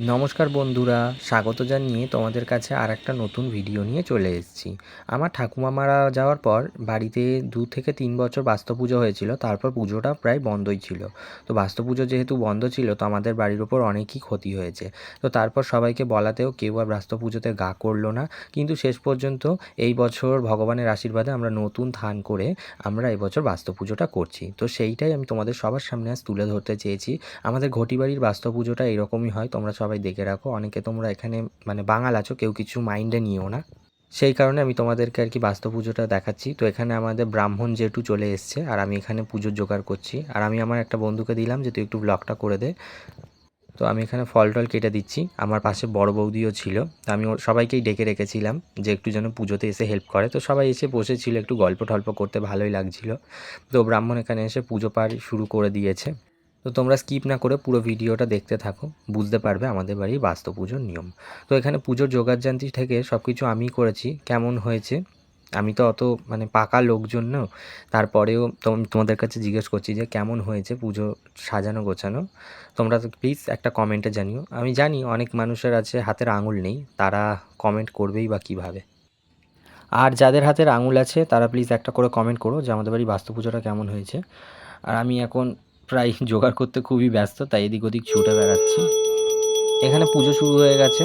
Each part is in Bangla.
নমস্কার বন্ধুরা, স্বাগত জানিয়ে তোমাদের কাছে আর একটা নতুন ভিডিও নিয়ে চলে এসেছি। আমার ঠাকুমা মারা যাওয়ার পর বাড়িতে 2 থেকে 3 বছর বাস্তু পুজো হয়েছিল। তারপর পুজোটা প্রায় বন্ধই ছিল। তো বাস্তু পুজো যেহেতু বন্ধ ছিল, তো আমাদের বাড়ির ওপর অনেকই ক্ষতি হয়েছে। তো তারপর সবাইকে বলাতেও কেউ আর বাস্তু পুজোতে গা করলো না। কিন্তু শেষ পর্যন্ত এই বছর ভগবানের আশীর্বাদে আমরা নতুন থান করে আমরা এবছর বাস্তু পুজোটা করছি। তো সেইটাই আমি তোমাদের সবার সামনে আজ তুলে ধরতে চেয়েছি। আমাদের ঘটি বাড়ির বাস্তু পুজোটা এরকমই হয়, তোমরা সবাই দেখে রাখো। অনেকে তোমরা এখানে বাঙাল আছো, কেউ কিছু মাইন্ডে নিও না। সেই কারণে আমি তোমাদেরকে আর কি বাস্তু পুজোটা দেখাচ্ছি। তো এখানে আমাদের ব্রাহ্মণ জেঠু চলে এসছে, আর আমি এখানে পুজোর জোগাড় করছি। আর আমি আমার একটা বন্ধুকে দিলাম যে তুই একটু ব্লগটা করে দে। তো আমি এখানে ফল টল কেটে দিচ্ছি। আমার পাশে বড় বৌদিও ছিল, তো আমি সবাইকেই ডেকে রেখেছিলাম যে একটু যেন পুজোতে এসে হেল্প করে। তো সবাই এসে বসেছিল, একটু গল্প টল্প করতে ভালোই লাগছিল। তো ব্রাহ্মণ এখানে এসে পুজো পাঠ শুরু করে দিয়েছে। তো তোমরা স্কিপ না করে পুরো ভিডিওটা দেখতে থাকো, বুঝতে পারবে আমাদের বাড়ির বাস্তু পুজোর নিয়ম। তো এখানে পুজোর জোগাড়যন্ত্রী থেকে সব কিছু আমিই করেছি। কেমন হয়েছে, আমি তো অত পাকা লোকজন না, তারপরেও তোমাদের কাছে জিজ্ঞেস করছি যে কেমন হয়েছে পুজো সাজানো গোছানো। তোমরা তো প্লিজ একটা কমেন্টে জানিও। আমি জানি অনেক মানুষের আছে হাতের আঙুল নেই, তারা কমেন্ট করবেই বা কীভাবে। আর যাদের হাতের আঙুল আছে তারা প্লিজ একটা করে কমেন্ট করো যে আমাদের বাড়ি বাস্তু পুজোটা কেমন হয়েছে। আর আমি এখন প্রায় জোগাড় করতে খুবই ব্যস্ত, তাই এদিক ওদিক ছুটে বেড়াচ্ছি। এখানে পুজো শুরু হয়ে গেছে।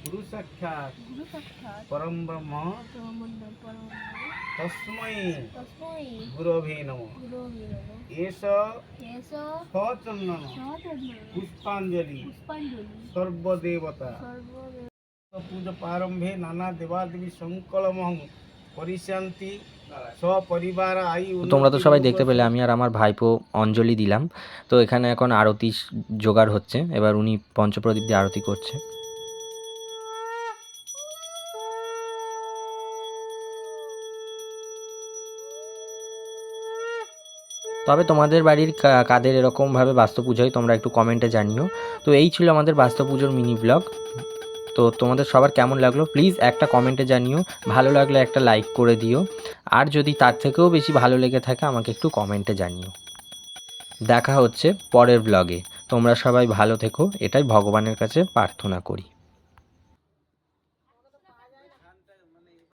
गुरु साक्षात परम ब्रह्म तस्मै गुरवे नमः। एष सचंदन पुष्पांजलि सर्वदेवता पूजा प्रारंभे नाना देवादेवी संकलमहं परिशांति सपरिवार आयु। তোমরা তো সবাই দেখতে পেলে আমি আর আমার ভাইপো অঞ্জলি দিলাম। তো এখানে এখন আরতি জোগাড় হচ্ছে, এবার উনি পঞ্চপ্রদীপ দিয়ে আরতি করছে। তবে তোমাদের বাড়ির কাদের এরকমভাবে বাস্তু পুজো হয় তোমরা একটু কমেন্টে জানিও। তো এই ছিল আমাদের বাস্তু পুজোর মিনি ব্লগ। তো তোমাদের সবার কেমন লাগলো প্লিজ একটা কমেন্টে জানিও। ভালো লাগলে একটা লাইক করে দিও, আর যদি তার থেকেও বেশি ভালো লেগে থাকে আমাকে একটু কমেন্টে জানিও। দেখা হচ্ছে পরের ব্লগে। তোমরা সবাই ভালো থেকো, এটাই ভগবানের কাছে প্রার্থনা করি।